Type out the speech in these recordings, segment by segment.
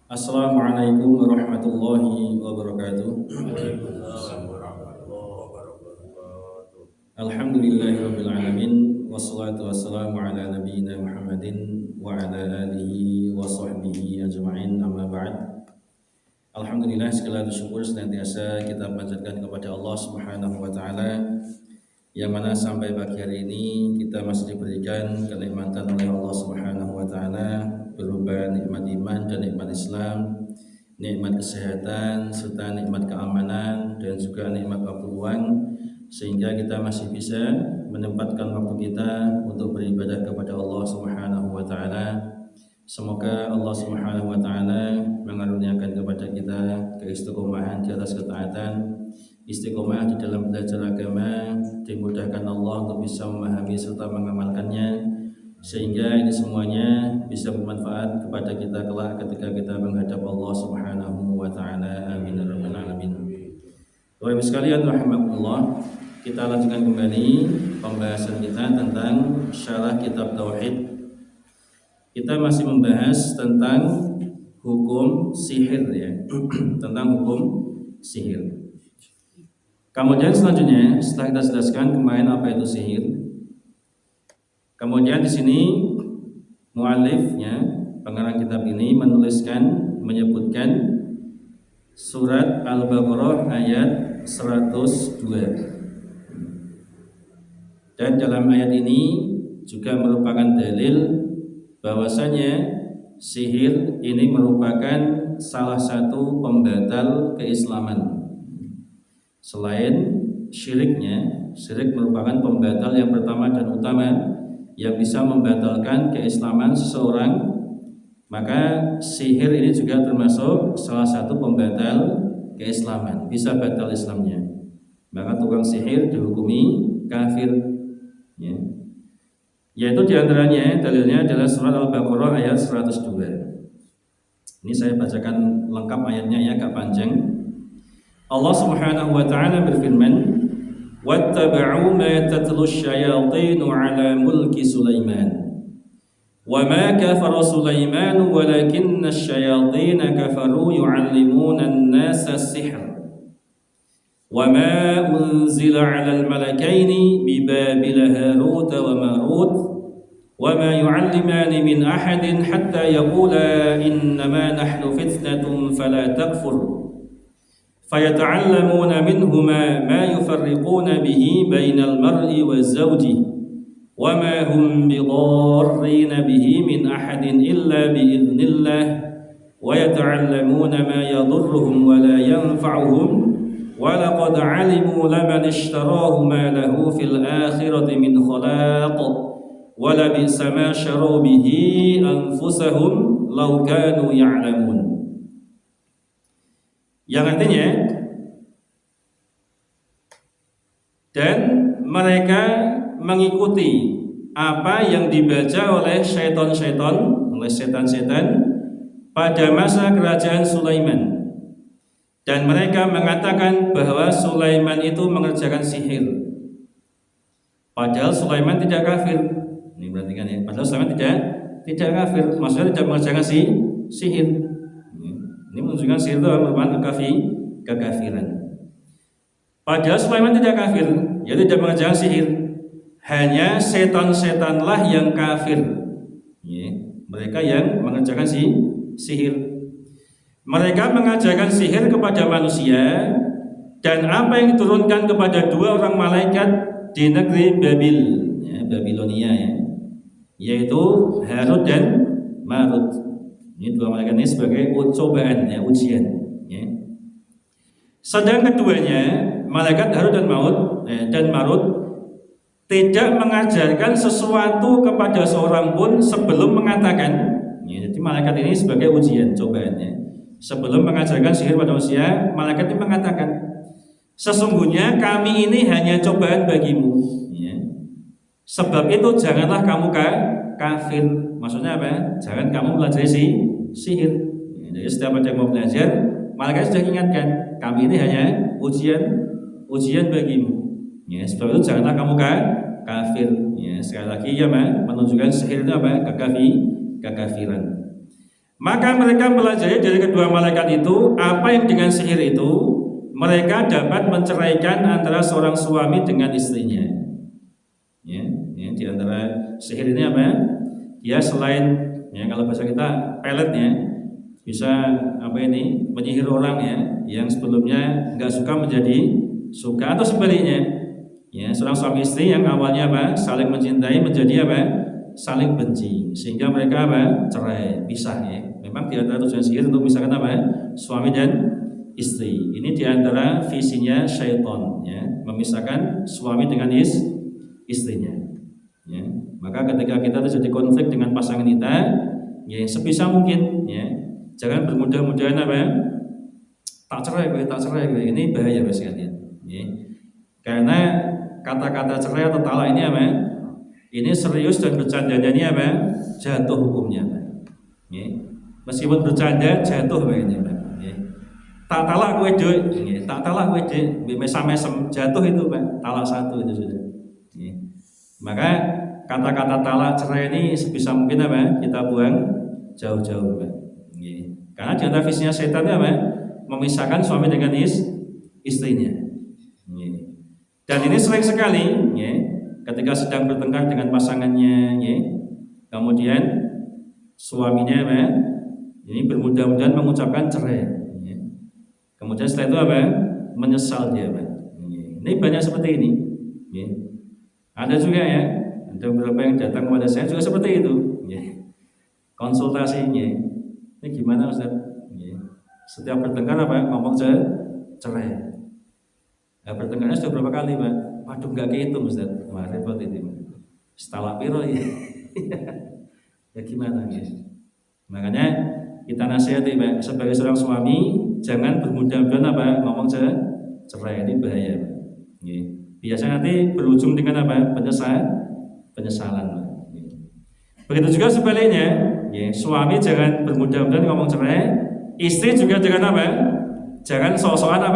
Assalamualaikum warahmatullahi wabarakatuh. Waalaikumsalam warahmatullahi wabarakatuh. Alhamdulillahirabbil alamin wassalatu wassalamu ala nabiyyina Muhammadin wa ala alihi wa sahbihi ajma'in amma ba'd. Alhamdulillah, segala syukur senantiasa kita panjatkan kepada Allah Subhanahu wa taala yang mana sampai pagi hari ini kita masih diberikan kenikmatan oleh Allah Subhanahu wa taala berupa nikmat iman dan nikmat Islam, nikmat kesehatan serta nikmat keamanan dan juga nikmat waktu luang, sehingga kita masih bisa menempatkan waktu kita untuk beribadah kepada Allah Subhanahu wa taala. Semoga Allah Subhanahu wa taala mengaruniakan kepada kita keistiqomahan di atas ketaatan, istiqomah di dalam belajar agama, dimudahkan Allah untuk bisa memahami serta mengamalkannya, sehingga ini semuanya bisa bermanfaat kepada kita kelak ketika kita menghadap Allah Subhanahu wa taala. Amin ya rabbal alamin. Bapak Ibu sekalian rahimakumullah, kita lanjutkan kembali pembahasan kita tentang syarah kitab tauhid. Kita masih membahas tentang hukum sihir ya. Tentang hukum sihir. Kemudian selanjutnya setelah kita jelaskan kemarin apa itu sihir, kemudian di sini muallifnya, pengarang kitab ini menyebutkan surat Al-Baqarah ayat 102. Dan dalam ayat ini juga merupakan dalil bahwasanya sihir ini merupakan salah satu pembatal keislaman. Selain syiriknya, syirik merupakan pembatal yang pertama dan utama yang bisa membatalkan keislaman seseorang, maka sihir ini juga termasuk salah satu pembatal keislaman, bisa batal Islamnya. Maka tukang sihir dihukumi kafir ya. Yaitu diantaranya dalilnya adalah surat Al-Baqarah ayat 102. Ini saya bacakan lengkap ayatnya ya, agak panjang. Allah Subhanahu wa taala berfirman, "Wattaba'u ma tatlu asyayatin 'ala mulki Sulaiman. Wa ma kafara Sulaiman walakinna asyayatin kafaru yu'allimuna an-nasa as-sihr. Wa ma unzila 'ala al-malakaini bi Babil Harut wa Marut. Wa ma yu'allimani min ahadin hatta yaqula innama nahnu fitnatun fala takfur. فَيَتَعَلَّمُونَ مِنْهُمَا مَا يُفَرِّقُونَ بِهِ بَيْنَ الْمَرْءِ وَالزَّوْجِ وَمَا هُمْ بِضَارِّينَ بِهِ مِنْ أَحَدٍ إِلَّا بِإِذْنِ اللَّهِ وَيَتَعَلَّمُونَ مَا يَضُرُّهُمْ وَلَا يَنفَعُهُمْ وَلَقَدْ عَلِمُوا لَمَنِ اشْتَرَاهُ مَا لَهُ فِي الْآخِرَةِ مِنْ خَلَاقٍ وَلَبِئْسَ مَا شَرَوْا بِهِ أَنفُسَهُمْ لَوْ كَانُوا يَعْلَمُونَ. Yang artinya, dan mereka mengikuti apa yang dibaca oleh syaitan-syaitan, oleh setan-setan pada masa kerajaan Sulaiman. Dan mereka mengatakan bahwa Sulaiman itu mengerjakan sihir. Padahal Sulaiman tidak kafir. Ini perhatikan ya. Padahal Sulaiman tidak kafir, maksudnya tidak mengerjakan sihir. Ini menunjukkan sihir itu merupakan kekafiran. Padahal Sulaiman tidak kafir, yaitu tidak mengerjakan sihir. Hanya setan-setanlah yang kafir ya, mereka yang mengerjakan sihir. Mereka mengajarkan sihir kepada manusia, dan apa yang diturunkan kepada dua orang malaikat di negeri Babil ya, Babilonia ya, yaitu Harut dan Marut. Ini dua malaikat ini sebagai cobaan ya, ujian ya. Sedang keduanya, malaikat Harut dan Marut tidak mengajarkan sesuatu kepada seorang pun sebelum mengatakan ya, jadi malaikat ini sebagai ujian, cobaan ya. Sebelum mengajarkan sihir pada manusia, malaikat ini mengatakan, sesungguhnya kami ini hanya cobaan bagimu ya. Sebab itu janganlah kamu kafir. Maksudnya apa? Jangan kamu belajar sihir. Jadi setiap ada yang mau belajar, malaikat sudah ingatkan, kami ini hanya ujian bagimu. Ya, sebab itu janganlah kamu kafir. Ya, sekali lagi ya, menunjukkan sihir itu apa? Kekafiran. Maka mereka pelajari dari kedua malaikat itu apa yang dengan sihir itu mereka dapat menceraikan antara seorang suami dengan istrinya. Ya, di antara sihir ini apa? Dia selain kalau bahasa kita pelet bisa menyihir orang yang sebelumnya nggak suka menjadi suka atau sebaliknya. Seorang suami istri yang awalnya saling mencintai menjadi saling benci sehingga mereka cerai, pisah Memang di antara tujuan sihir untuk misalkan suami dan istri. Ini di antara visinya syaitan memisahkan suami dengan istrinya. Maka ketika kita terjadi konflik dengan pasangan kita, sebisa mungkin jangan bermudah-mudahan tak cerai. Ini bahaya sekalian. Karena kata-kata cerai atau talak ini ini serius dan bercandanya ini jatuh hukumnya. Meskipun bercanda jatuh ini. Tak talak kowe dhewe, tak talak kowe dhewe, mesam-mesem jatuh itu talak satu itu sudah. Maka kata-kata talak cerai ini sebisa mungkin kita buang jauh-jauh Karena di antara visinya setan itu memisahkan suami dengan istrinya. Dan ini sering sekali ketika sedang bertengkar dengan pasangannya kemudian suaminya ini bermudah-mudahan mengucapkan cerai. Kemudian setelah itu menyesal dia Ini banyak seperti ini. Ada juga ada beberapa yang datang kepada saya juga seperti itu. Konsultasinya ini gimana Ustaz? Setiap bertengkar ngomong cerai. Bertengkarnya sudah berapa kali Waduh nggak kehitung Ustaz. Wah repot itu. Setalak piro ya gimana Makanya kita nasihati sebagai seorang suami jangan bermudah-mudahan ngomong cerai, ini bahaya. Biasanya nanti berujung dengan penyesalan. Begitu juga sebaliknya, suami jangan bermudah-mudahan ngomong cerai, istri juga jangan jangan sok-sokan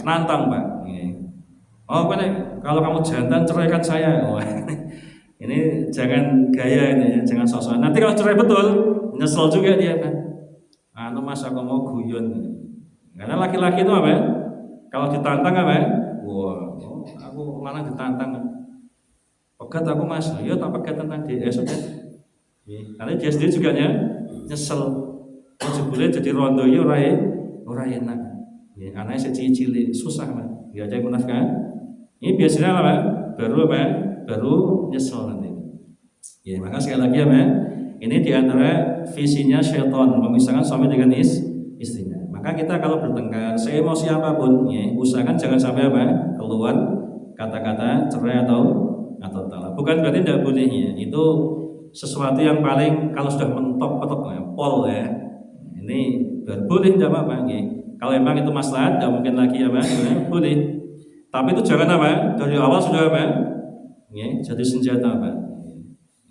nantang Oh kalau kamu jantan ceraikan saya. Ini jangan gaya ini jangan sok-sokan. Nanti kalau cerai betul nyesel juga dia Mas aku mau guyon. Karena laki-laki itu kalau ditantang wah, aku malah ditantang. Pegat aku Mas, ya tak pegat tentang dia sudah. Nanti dia sendiri juga nyesel. Jebule jadi rondo ya ora enak. Anaknya secili-cili susah Dia aja munafik. Ini biasanya baru nyesel nanti. Maka sekali lagi ini diantara visinya syaitan memisahkan suami dengan istrinya. Maka kita kalau bertengkar, seemosi apapun, usahakan jangan sampai keluar kata-kata cerai atau talak. Bukan berarti tidak boleh itu sesuatu yang paling kalau sudah mentok-mentok pol ini boleh tidak apa-apa. Kalau memang itu maslahat, tidak mungkin lagi boleh. Tapi itu jangan dari awal sudah jadi senjata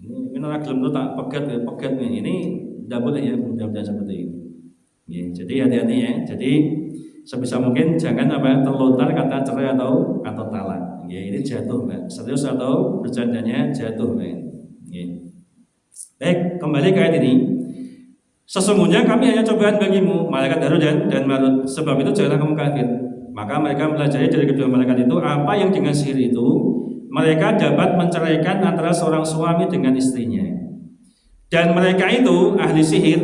Ini orang gelem tak pegat ini tidak boleh mudah-mudahan seperti itu. Jadi hati-hati Jadi sebisa mungkin jangan terlontar kata cerai atau talak. Ini jatuh serius atau bercandanya jatuh Baik, kembali ke ayat ini. Sesungguhnya kami hanya cobaan bagimu, malaikat Harut dan Marut. Sebab itu janganlah kamu kafir. Maka mereka pelajari dari kedua malaikat itu apa yang dengan sihir itu mereka dapat menceraikan antara seorang suami dengan istrinya. Dan mereka itu ahli sihir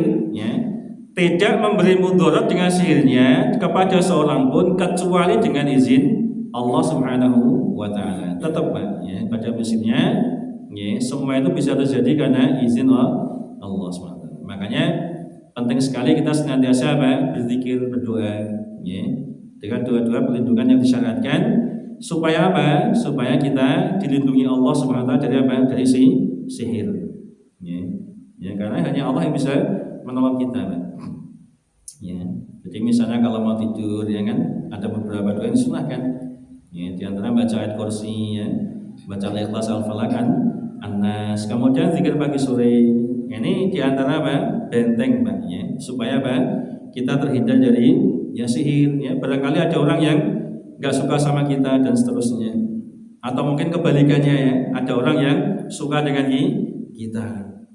tidak memberi mudarat dengan sihirnya kepada seorang pun kecuali dengan izin Allah Subhanahu wa taala. Tetap pada prinsipnya semua itu bisa terjadi karena izin Allah SWT. Makanya penting sekali kita senantiasa berzikir, berdoa dengan doa-doa perlindungan yang disyaratkan supaya supaya kita dilindungi Allah SWT dari sihir. Karena hanya Allah yang bisa menolong kita. Jadi misalnya kalau mau tidur ada beberapa doa yang disunahkan. Di antara baca ayat kursi, baca Al-Ikhlas, Al-Falaq, An-Nas, kemudian zikir pagi sore. Ini di antara benteng supaya kita terhindar dari sihir. Barangkali ada orang yang nggak suka sama kita dan seterusnya, atau mungkin kebalikannya ada orang yang suka dengan kita.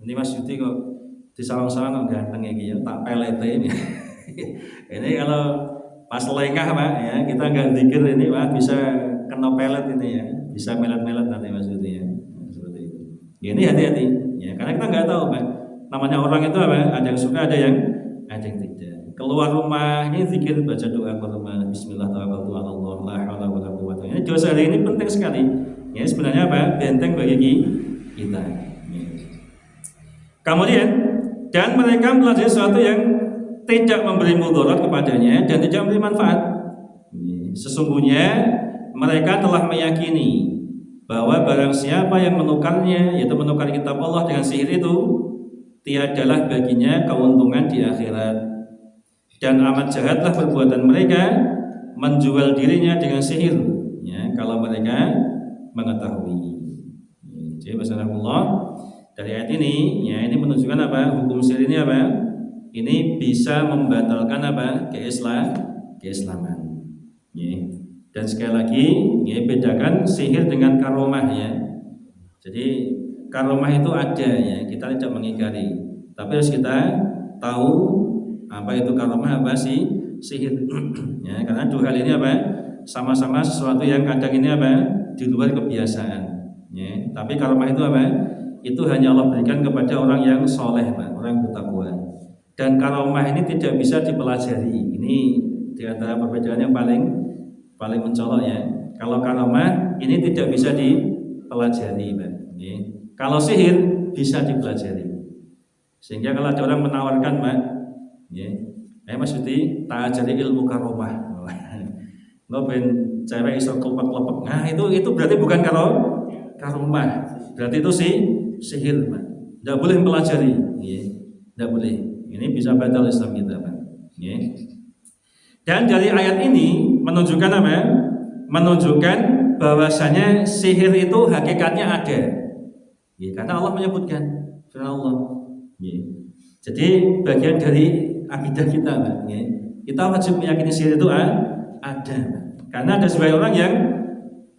Ini Mas Yudi kok Disalang-salang ganteng iki ya, tak pelete ini. Ini kalau pas lengah Pak ya, kita nggak zikir ini Pak bisa kena pelet ini ya, bisa melet-melet nanti maksudnya ya. Seperti itu. Ya, ini hati-hati ya, karena kita nggak tahu Pak. Namanya orang itu apa? Ada yang suka, ada yang tidak. Keluar rumah ini zikir, baca doa keluar rumah. Bismillah tawakkaltu 'ala Allah, la haula wala quwwata. Ini dosa hari ini penting sekali. Ya sebenarnya apa? Benteng bagi kita. Ya. Kemudian dan mereka mempelajari sesuatu yang tidak memberi mudarat kepadanya dan tidak memberi manfaat. Sesungguhnya mereka telah meyakini bahwa barang siapa yang menukarnya, yaitu menukar kitab Allah dengan sihir itu, tiadalah baginya keuntungan di akhirat. Dan amat jahatlah perbuatan mereka menjual dirinya dengan sihir. Ya, kalau mereka mengetahui. Jadi Rasulullah dari ayat ini, ya ini menunjukkan apa? Hukum sihir ini apa? Ini bisa membatalkan apa? Keislaman. Ya. Dan sekali lagi, ya bedakan sihir dengan karomah ya. Jadi karomah itu ada ya, kita tidak mengingkari. Tapi harus kita tahu apa itu karomah, apa sih sihir. Ya, karena dua hal ini apa? Sama-sama sesuatu yang kadang ini apa? Di luar kebiasaan. Ya, tapi karomah itu apa? Itu hanya Allah berikan kepada orang yang soleh, Pak, orang yang bertakwa. Dan karomah ini tidak bisa dipelajari. Ini di antara perbedaan yang paling mencolok ya. Kalau karomah ini tidak bisa dipelajari, Pak. Ya. Kalau sihir bisa dipelajari. Sehingga kalau ada orang menawarkan, Pak, ya, Mas Yudi, tak ajari ilmu karomah. Lo ben cewek iso kelepek-kelepek. Nah, itu berarti bukan karomah. Berarti itu sihir, Pak. Tidak boleh mempelajari, ya. Tidak boleh. Ini bisa batal Islam kita, Pak. Ya. Dan dari ayat ini menunjukkan apa? Menunjukkan bahwasanya sihir itu hakikatnya ada. Ya, karena Allah menyebutkan, firman Allah. Ya. Jadi bagian dari akidah kita, Pak. Ya. Kita wajib meyakini sihir itu ada. Karena ada sebagian orang yang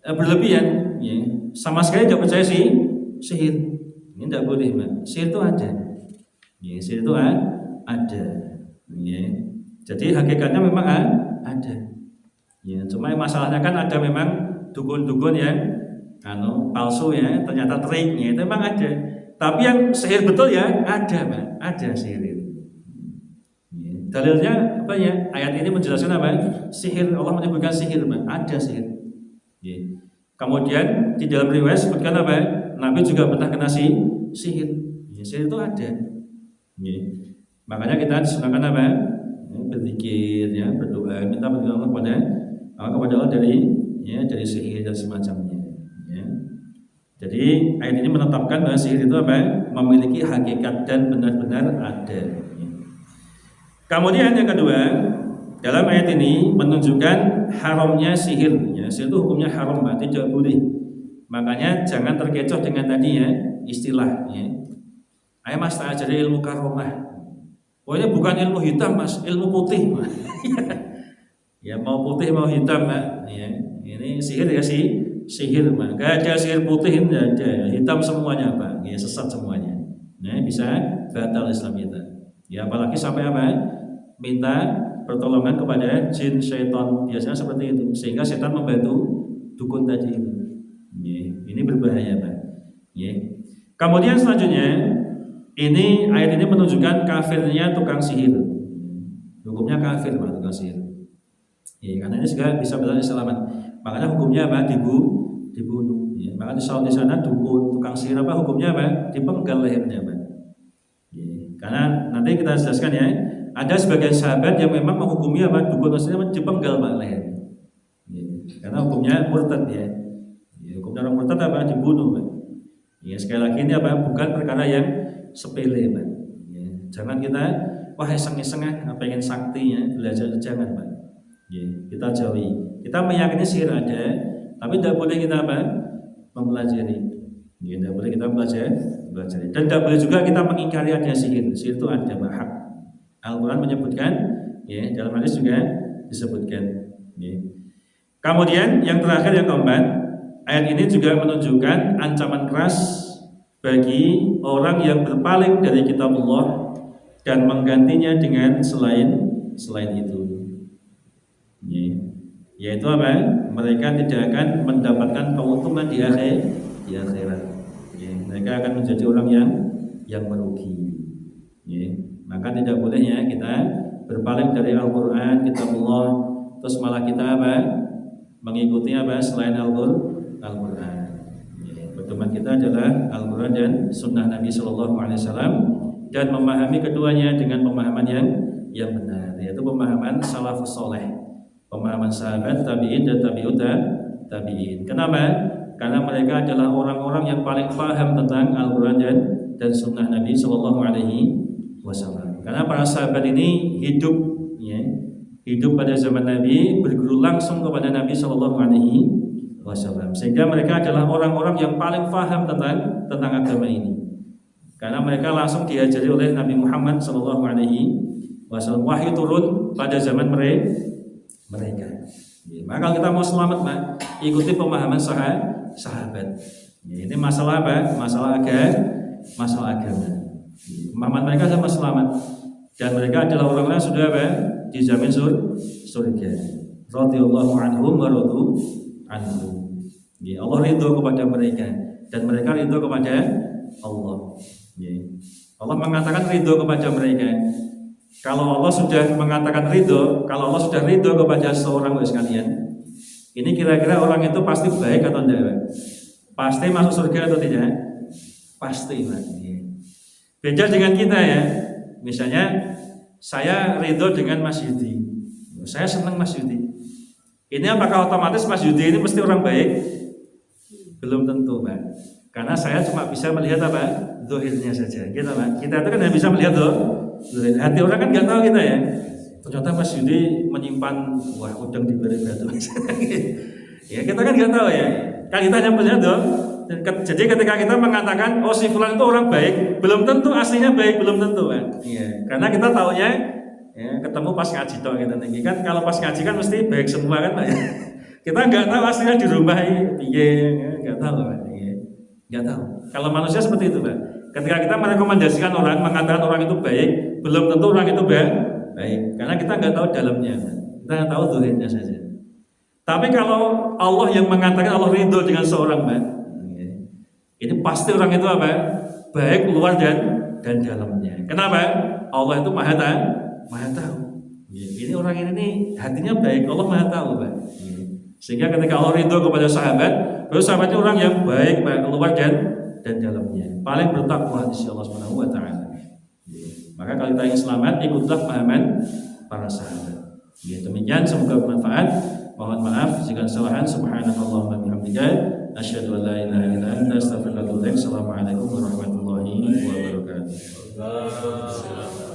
berlebihan, ya. Sama sekali tidak percaya sihir. Ini tidak boleh, Pak. Sihir itu ada. Ya, sihir itu ada. Ya. Jadi hakikatnya memang ada. Ya, cuma masalahnya kan ada memang dukun-dukun yang palsu ya, ternyata triknya itu memang ada. Tapi yang sihir betul ya ada, Pak. Ada sihir itu. Ya. Dalilnya apa ya? Ayat ini menjelaskan apa? Sihir, Allah menyebutkan sihir, Pak. Ada sihir. Ya. Kemudian di dalam riwayat sebutkan apa? Nabi juga pernah kena sihir. Ya, sihir itu ada. Ya. Makanya kita disunahkan apa? Ya, berzikir, ya, berdoa, minta pertolongan kepada Allah dari sihir dan semacamnya. Ya. Jadi ayat ini menetapkan bahwa sihir itu apa? Memiliki hakikat dan benar-benar ada. Ya. Kemudian yang kedua, dalam ayat ini menunjukkan haramnya sihir. Ya, sihir itu hukumnya haram, Pak, tidak boleh. Makanya jangan terkecoh dengan tadi ya istilah. Ya. Ayo Mas, tak ajari ilmu karomah. Pokoknya bukan ilmu hitam, Mas, ilmu putih. Ya mau putih mau hitam, Pak. Ya, ini sihir ya sihir, Pak. Gak ada sihir putih, tidak ada. Hitam semuanya, Pak. Ya sesat semuanya. Nah, bisa batal Islam kita. Ya apalagi sampai apa? Minta pertolongan kepada jin, syaitan, biasanya seperti itu. Sehingga setan membantu dukun tadi itu. Ya, ini berbahaya, Pak. Ya. Kemudian selanjutnya, ini ayat ini menunjukkan kafirnya tukang sihir. Hukumnya kafir, Pak, tukang sihir. Ya, karena ini juga bisa berlaku selamat. Makanya hukumnya apa? Dibunuh. Ya, maka di sana dukun tukang sihir apa hukumnya apa? Dipenggal lehernya, Pak. Ya, karena nanti kita jelaskan ya. Ada sebagian sahabat yang memang menghukumi apa? Dukun tersebut dipenggal, Pak, leher. Ya, karena hukumnya murtad ya. Ya, hukumnya orang murtad apa? Dibunuh, Pak. Ya, sekali lagi ini apa? Bukan perkara yang sepele, Pak. Ya, jangan kita wah iseng-iseng pengen sakti ya, belajar, jangan, Pak. Ya, kita jauhi. Kita meyakini sihir ada, tapi tidak boleh kita apa? Mempelajari. Ya, tidak boleh kita belajar. Dan tidak boleh juga kita mengingkari ada sihir. Sihir itu ada, Pak. Hak. Al-Quran menyebutkan, ya, dalam hadis juga disebutkan. Ya. Kemudian yang terakhir yang keempat, ayat ini juga menunjukkan ancaman keras bagi orang yang berpaling dari kitab Allah dan menggantinya dengan selain itu. Yaitu apa? Mereka tidak akan mendapatkan keuntungan di akhirat. Mereka akan menjadi orang yang merugi. Maka tidak bolehnya kita berpaling dari Al-Quran, kitab Allah, terus malah kita apa? Mengikuti apa? Selain Al-Quran. Pedoman kita adalah Al-Quran dan Sunnah Nabi SAW, dan memahami keduanya dengan pemahaman yang benar, yaitu pemahaman salafus soleh, pemahaman sahabat, tabi'in dan tabi'in. Kenapa? Karena mereka adalah orang-orang yang paling paham tentang Al-Quran dan Sunnah Nabi SAW. Karena para sahabat ini hidup pada zaman Nabi, berguru langsung kepada Nabi SAW, sehingga mereka adalah orang-orang yang paling paham tentang agama ini. Karena mereka langsung diajari oleh Nabi Muhammad SAW. Wahyu turun pada zaman mereka. Maka kalau kita mau selamat, ikuti pemahaman sahabat. Ini masalah apa? Masalah agama. Pemahaman mereka sama selamat, dan mereka adalah orang-orang yang sudah apa? Dijamin surga. Radhiyallahu anhum wa radu anhu. Allah ridho kepada mereka dan mereka ridho kepada Allah. Allah mengatakan ridho kepada mereka. Kalau Allah sudah mengatakan ridho, kalau Allah sudah ridho kepada seorang sekalian, ini kira-kira orang itu pasti baik atau tidak? Pasti masuk surga atau tidak? Pasti, Pak. Beda dengan kita ya. Misalnya saya ridho dengan Mas Yudi, saya senang Mas Yudi. Ini apakah otomatis Mas Yudi ini mesti orang baik? Belum tentu, Pak. Karena saya cuma bisa melihat apa? Zahirnya saja. Kita itu kan hanya bisa melihat zahir. Hati orang kan nggak tahu kita ya. Ternyata Mas Yudi menyimpan udang di balik batu. Ya kita kan nggak tahu ya. Kan kita hanya melihat Jadi ketika kita mengatakan si fulan itu orang baik, belum tentu aslinya baik, belum tentu kan. Iya. Karena kita taunya ketemu pas ngaji toh kita tinggi kan, kalau pas ngaji kan mesti baik semua kan, Pak. Kita nggak tahu aslinya di rumah ini, nggak tahu, Pak. Nggak tahu. Kalau manusia seperti itu, Pak. Ketika kita merekomendasikan orang, mengatakan orang itu baik, belum tentu orang itu baik, karena kita nggak tahu dalamnya, kita tahu zahirnya saja. Tapi kalau Allah yang mengatakan Allah ridho dengan seorang, Pak, ini pasti orang itu apa? Baik luar dan dalamnya. Kenapa? Allah itu maha tahu. Ini orang ini hatinya baik, Allah maha tahu, Pak. Sehingga ketika Allah ridho kepada sahabat, beliau sahabatnya orang yang baik, luar dan dalamnya, paling bertakwa di sisi Allah Subhanahu wa taala. Maka kalau kita ingin selamat, ikutlah pahaman para sahabat. Demikian, semoga bermanfaat. Mohon maaf jika kesalahan. Subhanallahumma bihamdika, asyhadu an la ilaha illa anta, astaghfiruka wa atubu ilaik. Assalamualaikum warahmatullahi wabarakatuh.